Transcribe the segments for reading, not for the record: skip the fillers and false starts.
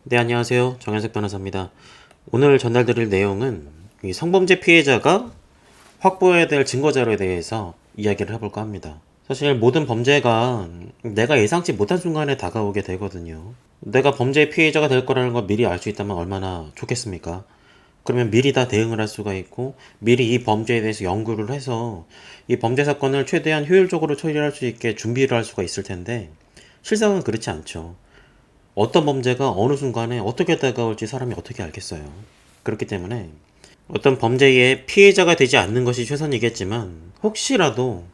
네, 안녕하세요. 정현석 변호사입니다. 오늘 전달드릴 내용은 이 성범죄 피해자가 확보해야 될 증거 자료에 대해서 이야기를 해볼까 합니다. 사실 모든 범죄가 내가 예상치 못한 순간에 다가오게 되거든요. 내가 범죄의 피해자가 될 거라는 걸 미리 알 수 있다면 얼마나 좋겠습니까? 그러면 미리 다 대응을 할 수가 있고 미리 이 범죄에 대해서 연구를 해서 이 범죄 사건을 최대한 효율적으로 처리할 수 있게 준비를 할 수가 있을 텐데 실상은 그렇지 않죠. 어떤 범죄가 어느 순간에 어떻게 다가올지 사람이 어떻게 알겠어요. 그렇기 때문에 어떤 범죄의 피해자가 되지 않는 것이 최선이겠지만 혹시라도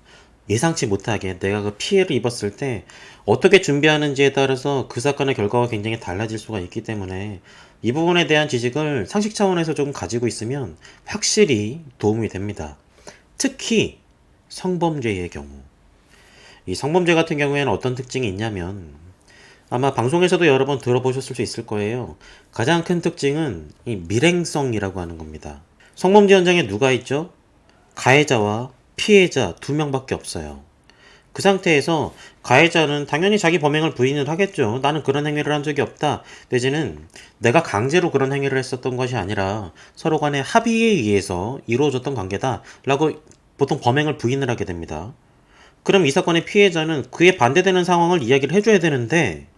예상치 못하게 내가 그 피해를 입었을 때 어떻게 준비하는지에 따라서 그 사건의 결과가 굉장히 달라질 수가 있기 때문에 이 부분에 대한 지식을 상식 차원에서 좀 가지고 있으면 확실히 도움이 됩니다. 특히 성범죄의 경우. 이 성범죄 같은 경우에는 어떤 특징이 있냐면 아마 방송에서도 여러 번 들어보셨을 수 있을 거예요. 가장 큰 특징은 이 밀행성이라고 하는 겁니다. 성범죄 현장에 누가 있죠? 가해자와 피해자 두 명밖에 없어요. 그 상태에서 가해자는 당연히 자기 범행을 부인을 하겠죠. 나는 그런 행위를 한 적이 없다. 내지는 내가 강제로 그런 행위를 했었던 것이 아니라 서로 간의 합의에 의해서 이루어졌던 관계다. 라고 보통 범행을 부인을 하게 됩니다. 그럼 이 사건의 피해자는 그에 반대되는 상황을 이야기를 해줘야 되는데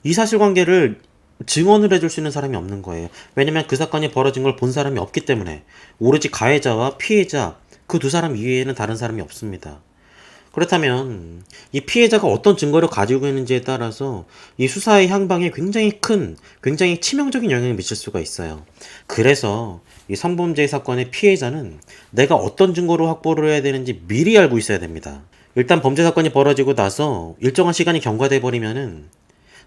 이 사실관계를 증언을 해줄 수 있는 사람이 없는 거예요. 왜냐면 그 사건이 벌어진 걸 본 사람이 없기 때문에 오로지 가해자와 피해자 그 두 사람 이외에는 다른 사람이 없습니다. 그렇다면 이 피해자가 어떤 증거를 가지고 있는지에 따라서 이 수사의 향방에 굉장히 치명적인 영향을 미칠 수가 있어요. 그래서 이 성범죄 사건의 피해자는 내가 어떤 증거로 확보를 해야 되는지 미리 알고 있어야 됩니다. 일단 범죄 사건이 벌어지고 나서 일정한 시간이 경과돼 버리면은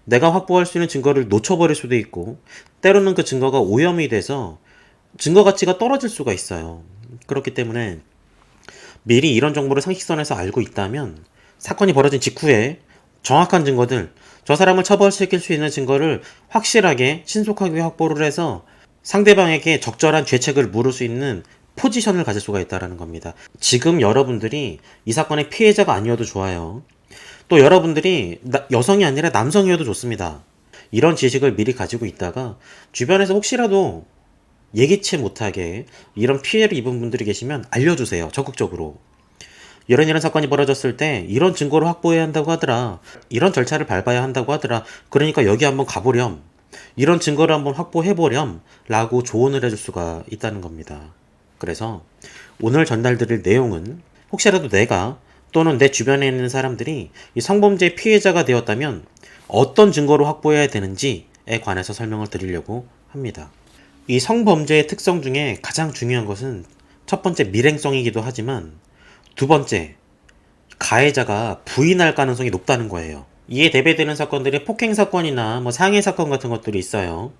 내가 확보할 수 있는 증거를 놓쳐버릴 수도 있고 때로는 그 증거가 오염이 돼서 증거 가치가 떨어질 수가 있어요. 그렇기 때문에 미리 이런 정보를 상식선에서 알고 있다면 사건이 벌어진 직후에 정확한 증거들, 저 사람을 처벌시킬 수 있는 증거를 확실하게 신속하게 확보를 해서 상대방에게 적절한 죄책을 물을 수 있는 포지션을 가질 수가 있다는 겁니다. 지금 여러분들이 이 사건의 피해자가 아니어도 좋아요. 또 여러분들이 여성이 아니라 남성이어도 좋습니다. 이런 지식을 미리 가지고 있다가 주변에서 혹시라도 예기치 못하게 이런 피해를 입은 분들이 계시면 알려주세요. 적극적으로. 이런 사건이 벌어졌을 때 이런 증거를 확보해야 한다고 하더라. 이런 절차를 밟아야 한다고 하더라. 그러니까 여기 한번 가보렴. 이런 증거를 한번 확보해보렴. 라고 조언을 해줄 수가 있다는 겁니다. 그래서 오늘 전달드릴 내용은 혹시라도 내가 또는 내 주변에 있는 사람들이 이 성범죄 피해자가 되었다면 어떤 증거로 확보해야 되는지에 관해서 설명을 드리려고 합니다. 이 성범죄의 특성 중에 가장 중요한 것은 첫 번째 밀행성이기도 하지만 두 번째 가해자가 부인할 가능성이 높다는 거예요. 이에 대비되는 사건들이 폭행 사건이나 상해 사건 같은 것들이 있어요.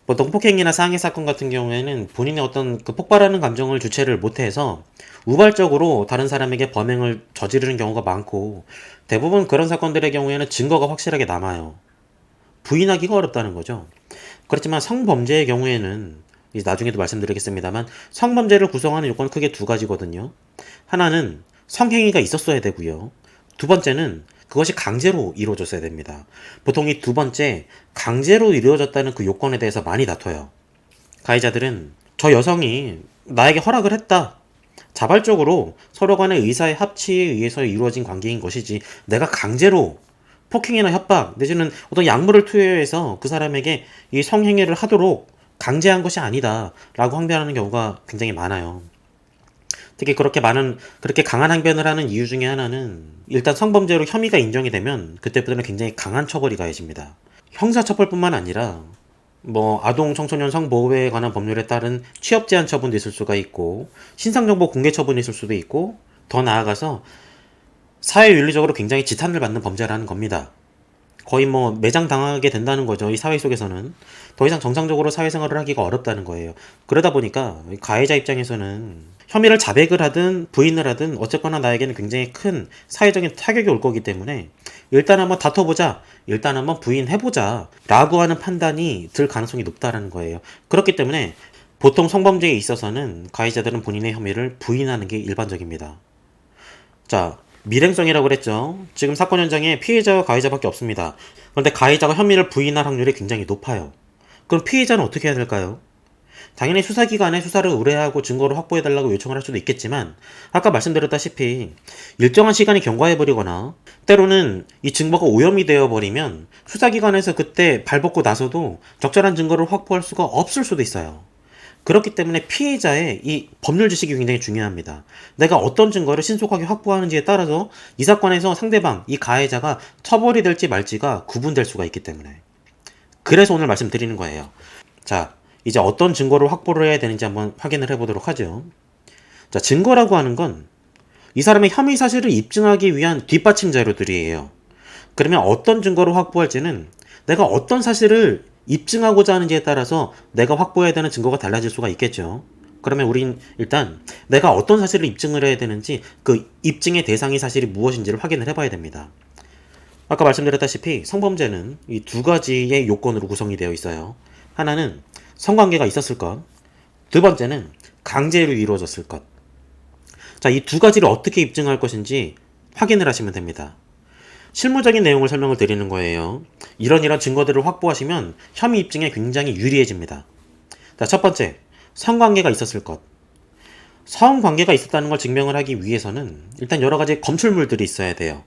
보통 폭행이나 상해 사건 같은 경우에는 본인의 어떤 그 폭발하는 감정을 주체를 못해서 우발적으로 다른 사람에게 범행을 저지르는 경우가 많고 대부분 그런 사건들의 경우에는 증거가 확실하게 남아요. 부인하기가 어렵다는 거죠. 그렇지만 성범죄의 경우에는 나중에도 말씀드리겠습니다만 성범죄를 구성하는 요건은 크게 두 가지거든요. 하나는 성행위가 있었어야 되고요. 두 번째는 그것이 강제로 이루어졌어야 됩니다. 보통 이 두 번째 강제로 이루어졌다는 그 요건에 대해서 많이 다퉈요. 가해자들은 저 여성이 나에게 허락을 했다. 자발적으로 서로 간의 의사의 합치에 의해서 이루어진 관계인 것이지 내가 강제로 폭행이나 협박 내지는 어떤 약물을 투여해서 그 사람에게 이 성행위를 하도록 강제한 것이 아니다 라고 항변하는 경우가 굉장히 많아요. 특히 그렇게 강한 항변을 하는 이유 중에 하나는 일단 성범죄로 혐의가 인정이 되면 그때부터는 굉장히 강한 처벌이 가해집니다. 형사처벌뿐만 아니라 아동 청소년 성보호에 관한 법률에 따른 취업 제한 처분도 있을 수가 있고 신상정보 공개 처분이 있을 수도 있고 더 나아가서 사회윤리적으로 굉장히 지탄을 받는 범죄라는 겁니다. 거의 매장당하게 된다는 거죠. 이 사회 속에서는. 더 이상 정상적으로 사회생활을 하기가 어렵다는 거예요. 그러다 보니까 가해자 입장에서는 혐의를 자백을 하든 부인을 하든 어쨌거나 나에게는 굉장히 큰 사회적인 타격이 올 거기 때문에 일단 한번 다퉈보자. 일단 한번 부인해보자. 라고 하는 판단이 들 가능성이 높다는 거예요. 그렇기 때문에 보통 성범죄에 있어서는 가해자들은 본인의 혐의를 부인하는 게 일반적입니다. 자, 밀행성이라고 그랬죠. 지금 사건 현장에 피해자와 가해자밖에 없습니다. 그런데 가해자가 혐의를 부인할 확률이 굉장히 높아요. 그럼 피해자는 어떻게 해야 될까요? 당연히 수사기관에 수사를 의뢰하고 증거를 확보해달라고 요청을 할 수도 있겠지만, 아까 말씀드렸다시피 일정한 시간이 경과해버리거나 때로는 이 증거가 오염이 되어버리면 수사기관에서 그때 발벗고 나서도 적절한 증거를 확보할 수가 없을 수도 있어요. 그렇기 때문에 피해자의 이 법률 지식이 굉장히 중요합니다. 내가 어떤 증거를 신속하게 확보하는지에 따라서 이 사건에서 상대방, 이 가해자가 처벌이 될지 말지가 구분될 수가 있기 때문에. 그래서 오늘 말씀드리는 거예요. 자, 이제 어떤 증거를 확보를 해야 되는지 한번 확인을 해보도록 하죠. 자, 증거라고 하는 건 이 사람의 혐의 사실을 입증하기 위한 뒷받침 자료들이에요. 그러면 어떤 증거를 확보할지는 내가 어떤 사실을 입증하고자 하는지에 따라서 내가 확보해야 되는 증거가 달라질 수가 있겠죠. 그러면 우린 일단 내가 어떤 사실을 입증을 해야 되는지 그 입증의 대상이 사실이 무엇인지를 확인을 해봐야 됩니다. 아까 말씀드렸다시피 성범죄는 이 두 가지의 요건으로 구성이 되어 있어요. 하나는 성관계가 있었을 것, 두 번째는 강제로 이루어졌을 것. 자, 이 두 가지를 어떻게 입증할 것인지 확인을 하시면 됩니다. 실무적인 내용을 설명을 드리는 거예요. 이런 증거들을 확보하시면 혐의 입증에 굉장히 유리해집니다. 자, 첫 번째, 성관계가 있었을 것. 성관계가 있었다는 걸 증명을 하기 위해서는 일단 여러 가지 검출물들이 있어야 돼요.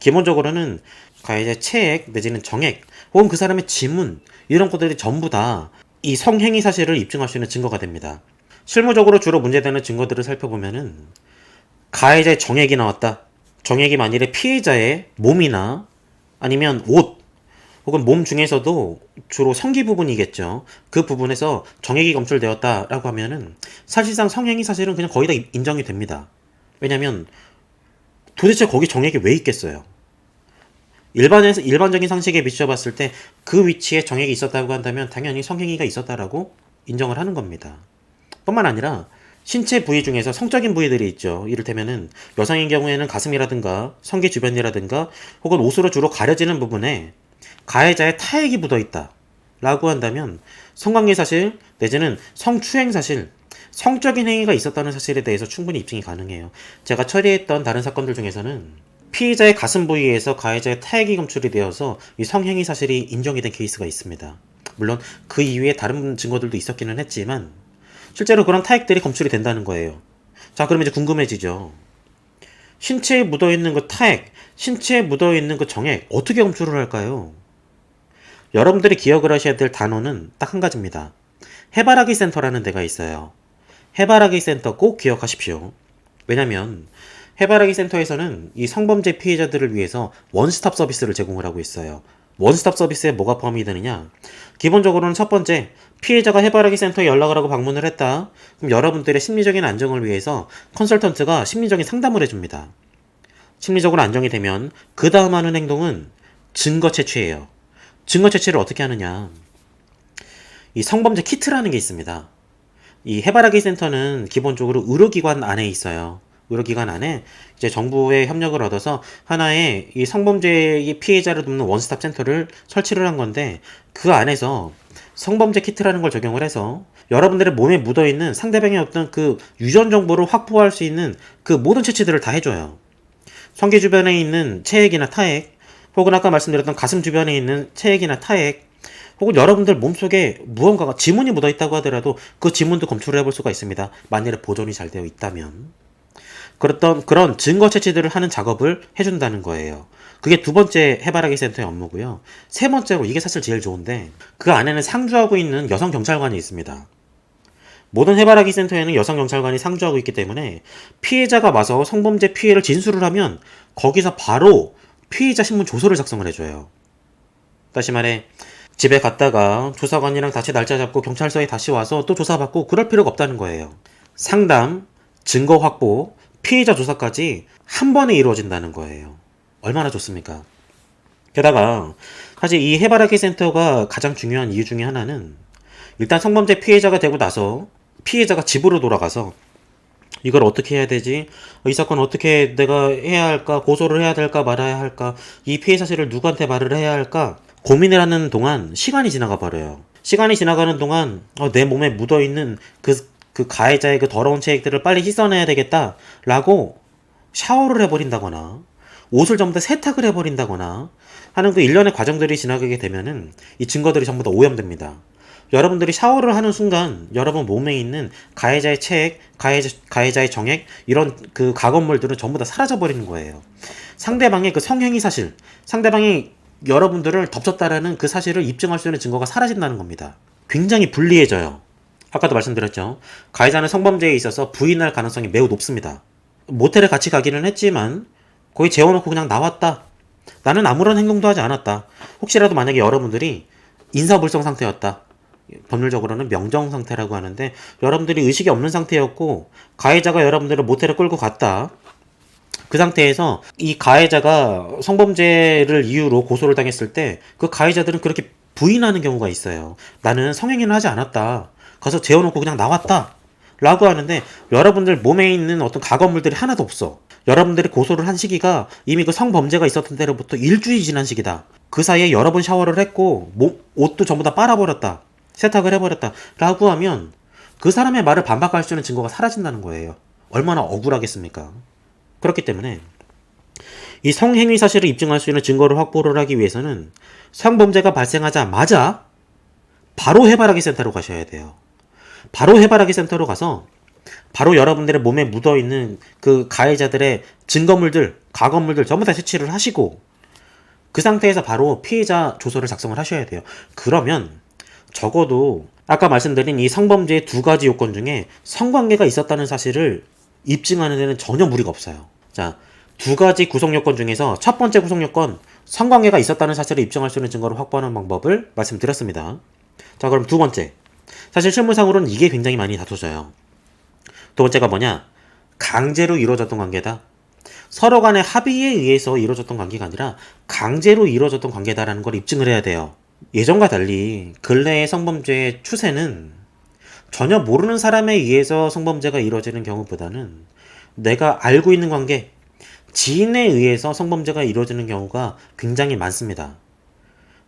기본적으로는 가해자의 체액 내지는 정액 혹은 그 사람의 지문 이런 것들이 전부 다 이 성행위 사실을 입증할 수 있는 증거가 됩니다. 실무적으로 주로 문제되는 증거들을 살펴보면은 가해자의 정액이 나왔다. 정액이 만일에 피해자의 몸이나 아니면 옷 혹은 몸 중에서도 주로 성기 부분이겠죠. 그 부분에서 정액이 검출되었다라고 하면은 사실상 성행위 사실은 그냥 거의 다 인정이 됩니다. 왜냐면 도대체 거기 정액이 왜 있겠어요? 일반적인 상식에 비춰봤을 때 그 위치에 정액이 있었다고 한다면 당연히 성행위가 있었다라고 인정을 하는 겁니다. 뿐만 아니라 신체 부위 중에서 성적인 부위들이 있죠. 이를테면은 여성인 경우에는 가슴이라든가 성기 주변이라든가 혹은 옷으로 주로 가려지는 부분에 가해자의 타액이 묻어 있다 라고 한다면 성관계 사실 내지는 성추행 사실, 성적인 행위가 있었다는 사실에 대해서 충분히 입증이 가능해요. 제가 처리했던 다른 사건들 중에서는 피의자의 가슴 부위에서 가해자의 타액이 검출이 되어서 이 성행위 사실이 인정이 된 케이스가 있습니다. 물론 그 이후에 다른 증거들도 있었기는 했지만 실제로 그런 타액들이 검출이 된다는 거예요. 자, 그럼 이제 궁금해지죠. 신체에 묻어있는 그 타액, 신체에 묻어있는 그 정액 어떻게 검출을 할까요? 여러분들이 기억을 하셔야 될 단어는 딱 한 가지입니다. 해바라기 센터라는 데가 있어요. 해바라기 센터 꼭 기억하십시오. 왜냐면 해바라기 센터에서는 이 성범죄 피해자들을 위해서 원스톱 서비스를 제공을 하고 있어요. 원스톱 서비스에 뭐가 포함이 되느냐? 기본적으로는 첫 번째, 피해자가 해바라기 센터에 연락을 하고 방문을 했다. 그럼 여러분들의 심리적인 안정을 위해서 컨설턴트가 심리적인 상담을 해줍니다. 심리적으로 안정이 되면 그 다음 하는 행동은 증거 채취예요. 증거 채취를 어떻게 하느냐? 이 성범죄 키트라는 게 있습니다. 이 해바라기 센터는 기본적으로 의료기관 안에 있어요. 의료기관 안에 이제 정부의 협력을 얻어서 하나의 이 성범죄의 피해자를 돕는 원스톱 센터를 설치를 한 건데 그 안에서 성범죄 키트라는 걸 적용을 해서 여러분들의 몸에 묻어있는 상대방의 어떤 그 유전 정보를 확보할 수 있는 그 모든 채취들을 다 해줘요. 성기 주변에 있는 체액이나 타액 혹은 아까 말씀드렸던 가슴 주변에 있는 체액이나 타액 혹은 여러분들 몸속에 무언가가 지문이 묻어있다고 하더라도 그 지문도 검출을 해볼 수가 있습니다. 만일에 보존이 잘 되어 있다면. 그런 증거 채취들을 하는 작업을 해준다는 거예요. 그게 두 번째 해바라기 센터의 업무고요. 세 번째로 이게 사실 제일 좋은데 그 안에는 상주하고 있는 여성 경찰관이 있습니다. 모든 해바라기 센터에는 여성 경찰관이 상주하고 있기 때문에 피해자가 와서 성범죄 피해를 진술을 하면 거기서 바로 피의자 신문 조서를 작성을 해줘요. 다시 말해 집에 갔다가 조사관이랑 다시 날짜 잡고 경찰서에 다시 와서 또 조사받고 그럴 필요가 없다는 거예요. 상담, 증거 확보, 피해자 조사까지 한 번에 이루어진다는 거예요. 얼마나 좋습니까? 게다가 사실 이 해바라기 센터가 가장 중요한 이유 중에 하나는 일단 성범죄 피해자가 되고 나서 피해자가 집으로 돌아가서 이걸 어떻게 해야 되지? 이 사건 어떻게 내가 해야 할까? 고소를 해야 될까 말아야 할까? 이 피해 사실을 누구한테 말을 해야 할까? 고민을 하는 동안 시간이 지나가 버려요. 시간이 지나가는 동안 내 몸에 묻어있는 그 가해자의 그 더러운 체액들을 빨리 씻어내야 되겠다라고 샤워를 해버린다거나 옷을 전부 다 세탁을 해버린다거나 하는 그 일련의 과정들이 지나가게 되면은 이 증거들이 전부 다 오염됩니다. 여러분들이 샤워를 하는 순간 여러분 몸에 있는 가해자의 체액, 가해자의 정액 이런 그 가건물들은 전부 다 사라져 버리는 거예요. 상대방의 그 성행위 사실, 상대방이 여러분들을 덮쳤다라는 그 사실을 입증할 수 있는 증거가 사라진다는 겁니다. 굉장히 불리해져요. 아까도 말씀드렸죠. 가해자는 성범죄에 있어서 부인할 가능성이 매우 높습니다. 모텔에 같이 가기는 했지만 거기 재워놓고 그냥 나왔다. 나는 아무런 행동도 하지 않았다. 혹시라도 만약에 여러분들이 인사불성 상태였다. 법률적으로는 명정 상태라고 하는데 여러분들이 의식이 없는 상태였고 가해자가 여러분들을 모텔에 끌고 갔다. 그 상태에서 이 가해자가 성범죄를 이유로 고소를 당했을 때 그 가해자들은 그렇게 부인하는 경우가 있어요. 나는 성행위는 하지 않았다. 가서 재워놓고 그냥 나왔다. 라고 하는데 여러분들 몸에 있는 어떤 가건물들이 하나도 없어. 여러분들이 고소를 한 시기가 이미 그 성범죄가 있었던 때로부터 일주일이 지난 시기다. 그 사이에 여러 번 샤워를 했고 옷도 전부 다 빨아버렸다. 세탁을 해버렸다. 라고 하면 그 사람의 말을 반박할 수 있는 증거가 사라진다는 거예요. 얼마나 억울하겠습니까? 그렇기 때문에 이 성행위 사실을 입증할 수 있는 증거를 확보를 하기 위해서는 성범죄가 발생하자마자 바로 해바라기 센터로 가셔야 돼요. 바로 해바라기 센터로 가서 바로 여러분들의 몸에 묻어있는 그 가해자들의 증거물들, 가건물들 전부 다 채취를 하시고 그 상태에서 바로 피해자 조서를 작성을 하셔야 돼요. 그러면 적어도 아까 말씀드린 이 성범죄의 두 가지 요건 중에 성관계가 있었다는 사실을 입증하는 데는 전혀 무리가 없어요. 자, 두 가지 구성 요건 중에서 첫 번째 구성 요건, 성관계가 있었다는 사실을 입증할 수 있는 증거를 확보하는 방법을 말씀드렸습니다. 자, 그럼 두 번째. 사실 실무상으로는 이게 굉장히 많이 다투져요. 두 번째가 뭐냐? 강제로 이루어졌던 관계다. 서로 간의 합의에 의해서 이루어졌던 관계가 아니라 강제로 이루어졌던 관계다라는 걸 입증을 해야 돼요. 예전과 달리 근래의 성범죄의 추세는 전혀 모르는 사람에 의해서 성범죄가 이루어지는 경우보다는 내가 알고 있는 관계, 지인에 의해서 성범죄가 이루어지는 경우가 굉장히 많습니다.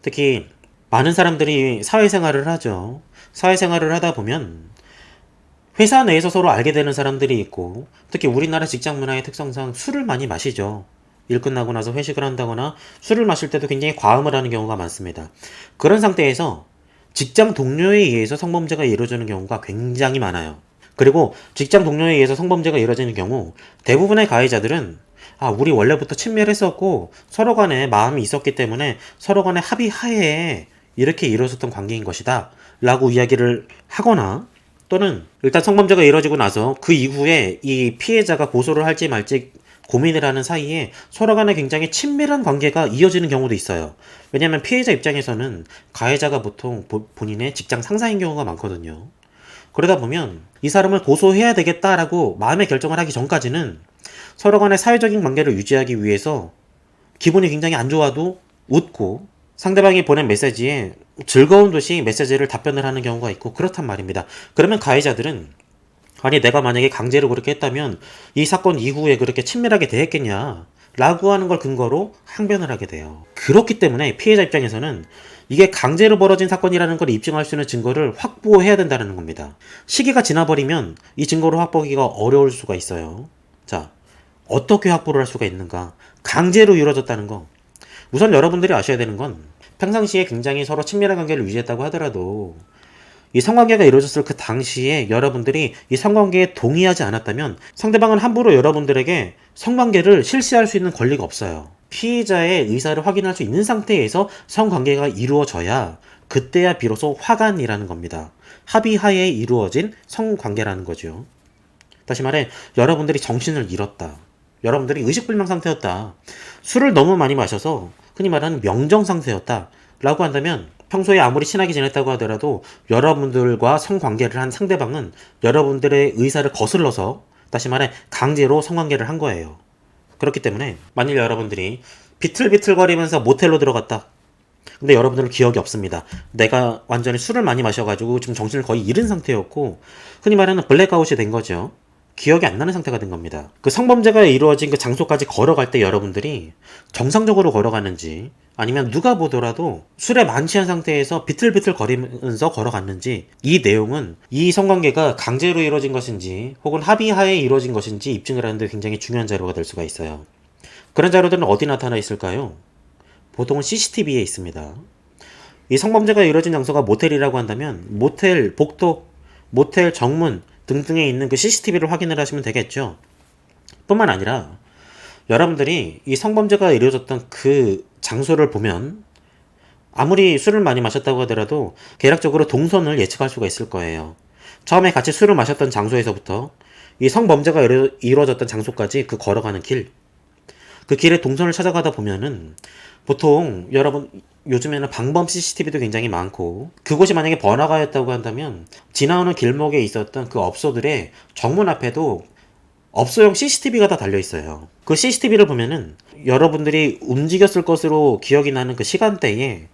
특히 많은 사람들이 사회생활을 하죠. 사회생활을 하다 보면 회사 내에서 서로 알게 되는 사람들이 있고 특히 우리나라 직장 문화의 특성상 술을 많이 마시죠. 일 끝나고 나서 회식을 한다거나 술을 마실 때도 굉장히 과음을 하는 경우가 많습니다. 그런 상태에서 직장 동료에 의해서 성범죄가 이루어지는 경우가 굉장히 많아요. 그리고 직장 동료에 의해서 성범죄가 이루어지는 경우 대부분의 가해자들은 우리 원래부터 친밀했었고 서로 간에 마음이 있었기 때문에 서로 간에 합의하에 이렇게 이루어졌던 관계인 것이다 라고 이야기를 하거나 또는 일단 성범죄가 이루어지고 나서 그 이후에 이 피해자가 고소를 할지 말지 고민을 하는 사이에 서로 간에 굉장히 친밀한 관계가 이어지는 경우도 있어요. 왜냐하면 피해자 입장에서는 가해자가 보통 본인의 직장 상사인 경우가 많거든요. 그러다 보면 이 사람을 고소해야 되겠다라고 마음의 결정을 하기 전까지는 서로 간의 사회적인 관계를 유지하기 위해서 기분이 굉장히 안 좋아도 웃고 상대방이 보낸 메시지에 즐거운 듯이 메시지를 답변을 하는 경우가 있고 그렇단 말입니다. 그러면 가해자들은 아니 내가 만약에 강제로 그렇게 했다면 이 사건 이후에 그렇게 친밀하게 대했겠냐 라고 하는 걸 근거로 항변을 하게 돼요. 그렇기 때문에 피해자 입장에서는 이게 강제로 벌어진 사건이라는 걸 입증할 수 있는 증거를 확보해야 된다는 겁니다. 시기가 지나버리면 이 증거를 확보하기가 어려울 수가 있어요. 자, 어떻게 확보를 할 수가 있는가? 강제로 이루어졌다는 거. 우선 여러분들이 아셔야 되는 건 평상시에 굉장히 서로 친밀한 관계를 유지했다고 하더라도 이 성관계가 이루어졌을 그 당시에 여러분들이 이 성관계에 동의하지 않았다면 상대방은 함부로 여러분들에게 성관계를 실시할 수 있는 권리가 없어요. 피해자의 의사를 확인할 수 있는 상태에서 성관계가 이루어져야 그때야 비로소 화관이라는 겁니다. 합의하에 이루어진 성관계라는 거죠. 다시 말해 여러분들이 정신을 잃었다. 여러분들이 의식불명 상태였다. 술을 너무 많이 마셔서 흔히 말하는 명정 상태였다. 라고 한다면 평소에 아무리 친하게 지냈다고 하더라도 여러분들과 성관계를 한 상대방은 여러분들의 의사를 거슬러서 다시 말해 강제로 성관계를 한 거예요. 그렇기 때문에 만일 여러분들이 비틀비틀거리면서 모텔로 들어갔다. 근데 여러분들은 기억이 없습니다. 내가 완전히 술을 많이 마셔가지고 지금 정신을 거의 잃은 상태였고 흔히 말하는 블랙아웃이 된 거죠. 기억이 안 나는 상태가 된 겁니다. 그 성범죄가 이루어진 그 장소까지 걸어갈 때 여러분들이 정상적으로 걸어가는지 아니면 누가 보더라도 술에 만취한 상태에서 비틀비틀 거리면서 걸어갔는지, 이 내용은 이 성관계가 강제로 이루어진 것인지 혹은 합의하에 이루어진 것인지 입증을 하는데 굉장히 중요한 자료가 될 수가 있어요. 그런 자료들은 어디 나타나 있을까요? 보통은 CCTV에 있습니다. 이 성범죄가 이루어진 장소가 모텔이라고 한다면 모텔 복도, 모텔 정문 등등에 있는 그 CCTV를 확인을 하시면 되겠죠. 뿐만 아니라 여러분들이 이 성범죄가 이루어졌던 그 장소를 보면 아무리 술을 많이 마셨다고 하더라도 대략적으로 동선을 예측할 수가 있을 거예요. 처음에 같이 술을 마셨던 장소에서부터 이 성범죄가 이루어졌던 장소까지 그 걸어가는 길, 그 길의 동선을 찾아가다 보면은 보통 여러분 요즘에는 방범 CCTV도 굉장히 많고, 그곳이 만약에 번화가였다고 한다면 지나오는 길목에 있었던 그 업소들의 정문 앞에도 업소용 CCTV가 다 달려 있어요. 그 CCTV를 보면은 여러분들이 움직였을 것으로 기억이 나는 그 시간대에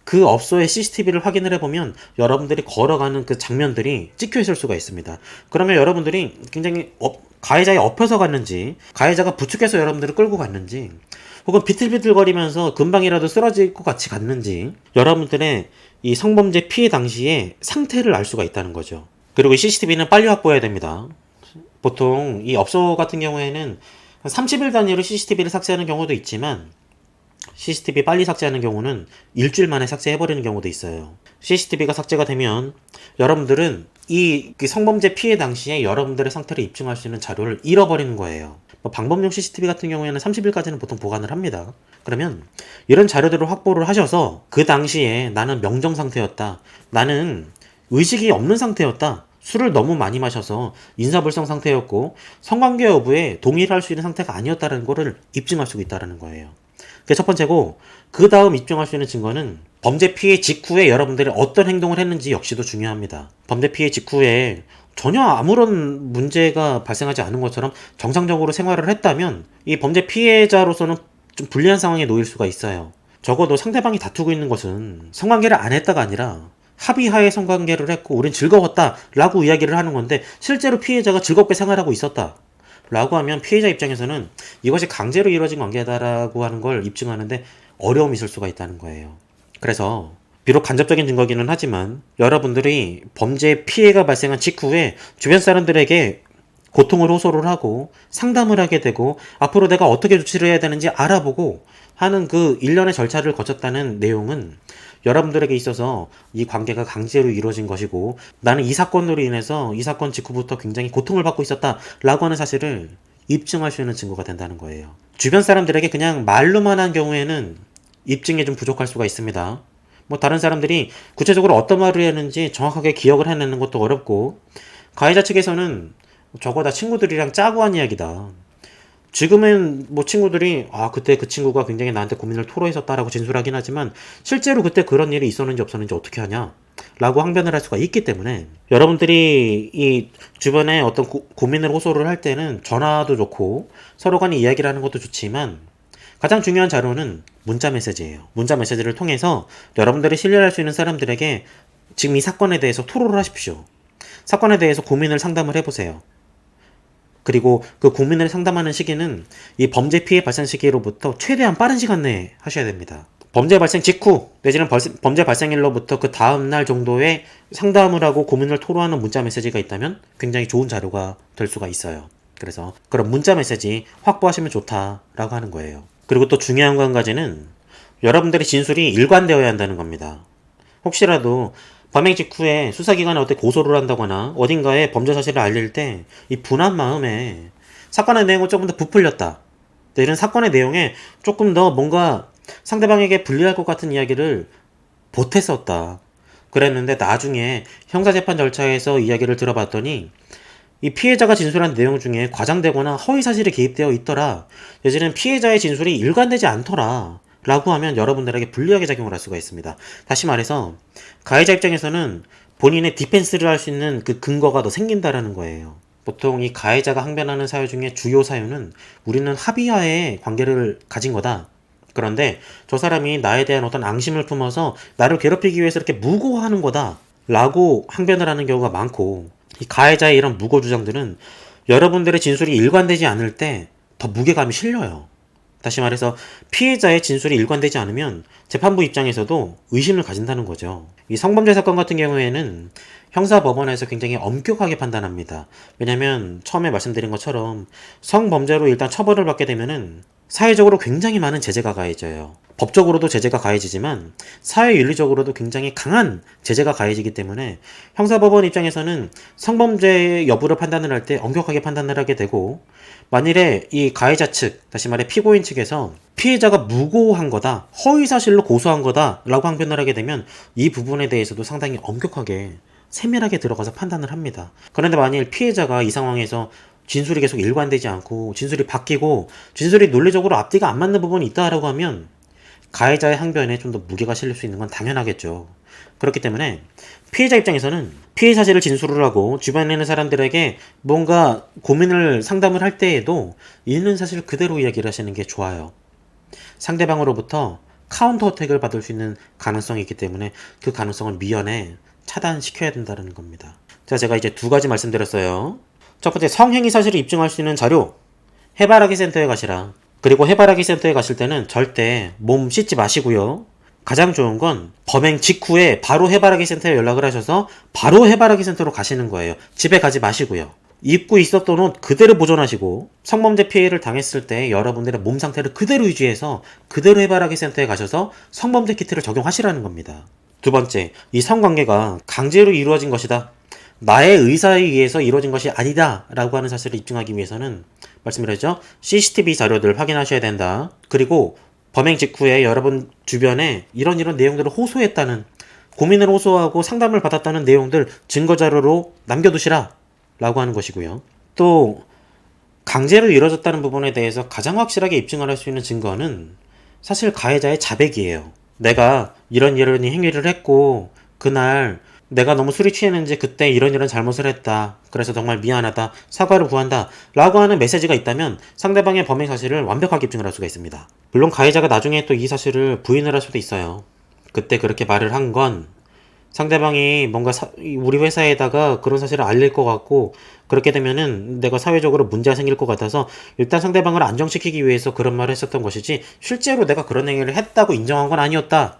그 업소의 CCTV를 확인을 해보면 여러분들이 걸어가는 그 장면들이 찍혀 있을 수가 있습니다. 그러면 여러분들이 굉장히 가해자에 엎혀서 갔는지, 가해자가 부축해서 여러분들을 끌고 갔는지, 혹은 비틀비틀거리면서 금방이라도 쓰러질 것 같이 갔는지, 여러분들의 이 성범죄 피해 당시의 상태를 알 수가 있다는 거죠. 그리고 CCTV는 빨리 확보해야 됩니다. 보통 이 업소 같은 경우에는 30일 단위로 CCTV를 삭제하는 경우도 있지만, CCTV 빨리 삭제하는 경우는 일주일 만에 삭제해버리는 경우도 있어요. CCTV가 삭제가 되면 여러분들은 이 성범죄 피해 당시에 여러분들의 상태를 입증할 수 있는 자료를 잃어버리는 거예요. 방범용 CCTV 같은 경우에는 30일까지는 보통 보관을 합니다. 그러면 이런 자료들을 확보를 하셔서 그 당시에 나는 명정 상태였다, 나는 의식이 없는 상태였다, 술을 너무 많이 마셔서 인사불성 상태였고 성관계 여부에 동의를 할 수 있는 상태가 아니었다는 것을 입증할 수 있다는 거예요. 그게 첫 번째고, 그 다음 입증할 수 있는 증거는 범죄 피해 직후에 여러분들이 어떤 행동을 했는지 역시도 중요합니다. 범죄 피해 직후에 전혀 아무런 문제가 발생하지 않은 것처럼 정상적으로 생활을 했다면 이 범죄 피해자로서는 좀 불리한 상황에 놓일 수가 있어요. 적어도 상대방이 다투고 있는 것은 성관계를 안 했다가 아니라 합의하에 성관계를 했고 우린 즐거웠다 라고 이야기를 하는 건데, 실제로 피해자가 즐겁게 생활하고 있었다 라고 하면 피해자 입장에서는 이것이 강제로 이루어진 관계다라고 하는 걸 입증하는데 어려움이 있을 수가 있다는 거예요. 그래서 비록 간접적인 증거기는 하지만 여러분들이 범죄 피해가 발생한 직후에 주변 사람들에게 고통을 호소를 하고 상담을 하게 되고 앞으로 내가 어떻게 조치를 해야 되는지 알아보고 하는 그 일련의 절차를 거쳤다는 내용은 여러분들에게 있어서 이 관계가 강제로 이루어진 것이고, 나는 이 사건으로 인해서 이 사건 직후부터 굉장히 고통을 받고 있었다 라고 하는 사실을 입증할 수 있는 증거가 된다는 거예요. 주변 사람들에게 그냥 말로만 한 경우에는 입증이 좀 부족할 수가 있습니다. 다른 사람들이 구체적으로 어떤 말을 했는지 정확하게 기억을 해내는 것도 어렵고, 가해자 측에서는 저거 다 친구들이랑 짜고 한 이야기다, 지금은 친구들이 그때 그 친구가 굉장히 나한테 고민을 토로했었다라고 진술하긴 하지만 실제로 그때 그런 일이 있었는지 없었는지 어떻게 하냐 라고 항변을 할 수가 있기 때문에, 여러분들이 이 주변에 어떤 고민을 호소를 할 때는 전화도 좋고 서로 간에 이야기를 하는 것도 좋지만 가장 중요한 자료는 문자 메시지예요. 문자 메시지를 통해서 여러분들이 신뢰할 수 있는 사람들에게 지금 이 사건에 대해서 토로를 하십시오. 사건에 대해서 고민을 상담을 해보세요. 그리고 그 고민을 상담하는 시기는 이 범죄 피해 발생 시기로부터 최대한 빠른 시간 내에 하셔야 됩니다. 범죄 발생 직후 내지는 범죄 발생일로부터 그 다음날 정도의 상담을 하고 고민을 토로하는 문자 메시지가 있다면 굉장히 좋은 자료가 될 수가 있어요. 그래서 그런 문자 메시지 확보하시면 좋다라고 하는 거예요. 그리고 또 중요한 거 한 가지는 여러분들의 진술이 일관되어야 한다는 겁니다. 혹시라도 범행 직후에 수사기관에 어떻게 고소를 한다거나 어딘가에 범죄 사실을 알릴 때 이 분한 마음에 사건의 내용을 조금 더 부풀렸다, 이런 사건의 내용에 조금 더 뭔가 상대방에게 불리할 것 같은 이야기를 보탰었다, 그랬는데 나중에 형사재판 절차에서 이야기를 들어봤더니 이 피해자가 진술한 내용 중에 과장되거나 허위사실이 개입되어 있더라, 내지는 피해자의 진술이 일관되지 않더라 라고 하면 여러분들에게 불리하게 작용을 할 수가 있습니다. 다시 말해서 가해자 입장에서는 본인의 디펜스를 할 수 있는 그 근거가 더 생긴다라는 거예요. 보통 이 가해자가 항변하는 사유 중에 주요 사유는 우리는 합의하에 관계를 가진 거다, 그런데 저 사람이 나에 대한 어떤 앙심을 품어서 나를 괴롭히기 위해서 이렇게 무고하는 거다 라고 항변을 하는 경우가 많고, 이 가해자의 이런 무고 주장들은 여러분들의 진술이 일관되지 않을 때 더 무게감이 실려요. 다시 말해서 피해자의 진술이 일관되지 않으면 재판부 입장에서도 의심을 가진다는 거죠. 이 성범죄 사건 같은 경우에는 형사법원에서 굉장히 엄격하게 판단합니다. 왜냐하면 처음에 말씀드린 것처럼 성범죄로 일단 처벌을 받게 되면은 사회적으로 굉장히 많은 제재가 가해져요. 법적으로도 제재가 가해지지만 사회윤리적으로도 굉장히 강한 제재가 가해지기 때문에 형사법원 입장에서는 성범죄 여부를 판단을 할 때 엄격하게 판단을 하게 되고, 만일에 이 가해자 측, 다시 말해 피고인 측에서 피해자가 무고한 거다, 허위사실로 고소한 거다 라고 항변을 하게 되면 이 부분에 대해서도 상당히 엄격하게 세밀하게 들어가서 판단을 합니다. 그런데 만일 피해자가 이 상황에서 진술이 계속 일관되지 않고 진술이 바뀌고 진술이 논리적으로 앞뒤가 안 맞는 부분이 있다라고 하면 가해자의 항변에 좀 더 무게가 실릴 수 있는 건 당연하겠죠. 그렇기 때문에 피해자 입장에서는 피해 사실을 진술을 하고 주변에 있는 사람들에게 뭔가 고민을 상담을 할 때에도 있는 사실을 그대로 이야기를 하시는 게 좋아요. 상대방으로부터 카운터 어택을 받을 수 있는 가능성이 있기 때문에 그 가능성을 미연에 차단시켜야 된다는 겁니다. 자, 제가 이제 두 가지 말씀드렸어요. 첫 번째, 성행위 사실을 입증할 수 있는 자료, 해바라기 센터에 가시라. 그리고 해바라기 센터에 가실 때는 절대 몸 씻지 마시고요. 가장 좋은 건 범행 직후에 바로 해바라기 센터에 연락을 하셔서 바로 해바라기 센터로 가시는 거예요. 집에 가지 마시고요. 입고 있었던 옷 그대로 보존하시고, 성범죄 피해를 당했을 때 여러분들의 몸 상태를 그대로 유지해서 그대로 해바라기 센터에 가셔서 성범죄 키트를 적용하시라는 겁니다. 두 번째, 이 성관계가 강제로 이루어진 것이다, 나의 의사에 의해서 이루어진 것이 아니다 라고 하는 사실을 입증하기 위해서는 말씀드렸죠. CCTV 자료들을 확인하셔야 된다. 그리고 범행 직후에 여러분 주변에 이런 내용들을 호소했다는, 고민을 호소하고 상담을 받았다는 내용들 증거자료로 남겨두시라 라고 하는 것이고요. 또 강제로 이루어졌다는 부분에 대해서 가장 확실하게 입증을 할 수 있는 증거는 사실 가해자의 자백이에요. 내가 이런 행위를 했고 그날 내가 너무 술이 취했는지 그때 이런 잘못을 했다, 그래서 정말 미안하다, 사과를 구한다 라고 하는 메시지가 있다면 상대방의 범행 사실을 완벽하게 입증을 할 수가 있습니다. 물론 가해자가 나중에 또 이 사실을 부인을 할 수도 있어요. 그때 그렇게 말을 한 건 상대방이 뭔가 우리 회사에다가 그런 사실을 알릴 것 같고, 그렇게 되면은 내가 사회적으로 문제가 생길 것 같아서 일단 상대방을 안정시키기 위해서 그런 말을 했었던 것이지 실제로 내가 그런 행위를 했다고 인정한 건 아니었다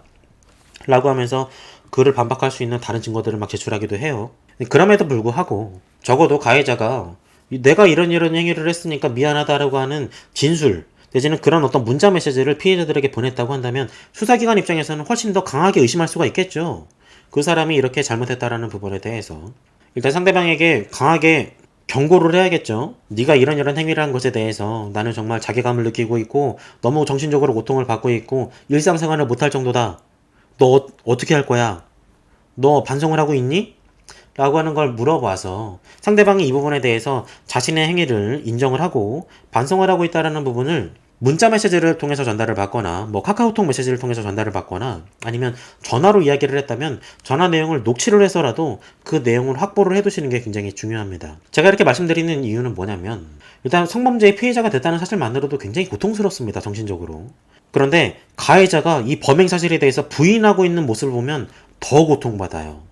라고 하면서 그를 반박할 수 있는 다른 증거들을 막 제출하기도 해요. 그럼에도 불구하고 적어도 가해자가 내가 이런 행위를 했으니까 미안하다라고 하는 진술 내지는 그런 어떤 문자 메시지를 피해자들에게 보냈다고 한다면 수사기관 입장에서는 훨씬 더 강하게 의심할 수가 있겠죠. 그 사람이 이렇게 잘못했다라는 부분에 대해서 일단 상대방에게 강하게 경고를 해야겠죠. 네가 이런 행위를 한 것에 대해서 나는 정말 자괴감을 느끼고 있고 너무 정신적으로 고통을 받고 있고 일상생활을 못할 정도다. 너 어떻게 할 거야? 너 반성을 하고 있니? 라고 하는 걸 물어봐서 상대방이 이 부분에 대해서 자신의 행위를 인정을 하고 반성을 하고 있다는 부분을 문자 메시지를 통해서 전달을 받거나 카카오톡 메시지를 통해서 전달을 받거나 아니면 전화로 이야기를 했다면 전화 내용을 녹취를 해서라도 그 내용을 확보를 해두시는 게 굉장히 중요합니다. 제가 이렇게 말씀드리는 이유는 뭐냐면 일단 성범죄의 피해자가 됐다는 사실만으로도 굉장히 고통스럽습니다. 정신적으로. 그런데 가해자가 이 범행 사실에 대해서 부인하고 있는 모습을 보면 더 고통받아요.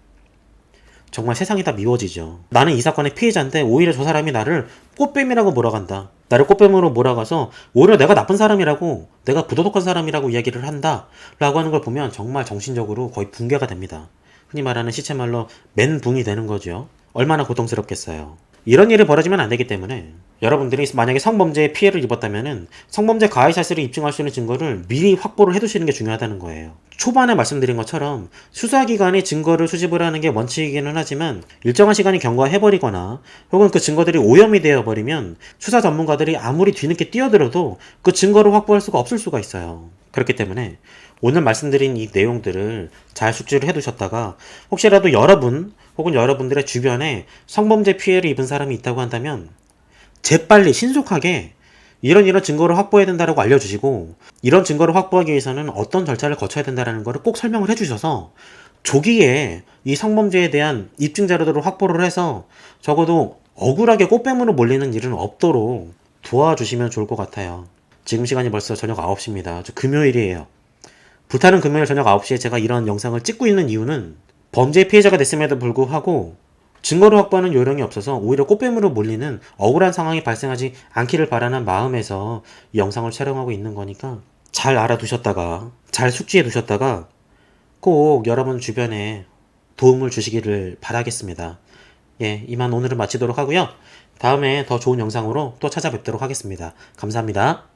정말 세상이 다 미워지죠. 나는 이 사건의 피해자인데 오히려 저 사람이 나를 꽃뱀이라고 몰아간다. 나를 꽃뱀으로 몰아가서 오히려 내가 나쁜 사람이라고, 내가 부도덕한 사람이라고 이야기를 한다 라고 하는 걸 보면 정말 정신적으로 거의 붕괴가 됩니다. 흔히 말하는 시체말로 멘붕이 되는 거죠. 얼마나 고통스럽겠어요. 이런 일이 벌어지면 안 되기 때문에 여러분들이 만약에 성범죄에 피해를 입었다면은 성범죄 가해 사실을 입증할 수 있는 증거를 미리 확보를 해두시는 게 중요하다는 거예요. 초반에 말씀드린 것처럼 수사기관이 증거를 수집을 하는 게 원칙이기는 하지만 일정한 시간이 경과해버리거나 혹은 그 증거들이 오염이 되어버리면 수사 전문가들이 아무리 뒤늦게 뛰어들어도 그 증거를 확보할 수가 없을 수가 있어요. 그렇기 때문에 오늘 말씀드린 이 내용들을 잘 숙지를 해두셨다가 혹시라도 여러분 혹은 여러분들의 주변에 성범죄 피해를 입은 사람이 있다고 한다면 재빨리 신속하게 이런 증거를 확보해야 된다고 알려주시고, 이런 증거를 확보하기 위해서는 어떤 절차를 거쳐야 된다는 것을 꼭 설명을 해주셔서 조기에 이 성범죄에 대한 입증 자료들을 확보를 해서 적어도 억울하게 꽃뱀으로 몰리는 일은 없도록 도와주시면 좋을 것 같아요. 지금 시간이 벌써 저녁 9시입니다. 금요일이에요. 불타는 금요일 저녁 9시에 제가 이런 영상을 찍고 있는 이유는 범죄 피해자가 됐음에도 불구하고 증거를 확보하는 요령이 없어서 오히려 꽃뱀으로 몰리는 억울한 상황이 발생하지 않기를 바라는 마음에서 이 영상을 촬영하고 있는 거니까 잘 알아두셨다가, 잘 숙지해 두셨다가 꼭 여러분 주변에 도움을 주시기를 바라겠습니다. 예, 이만 오늘은 마치도록 하고요. 다음에 더 좋은 영상으로 또 찾아뵙도록 하겠습니다. 감사합니다.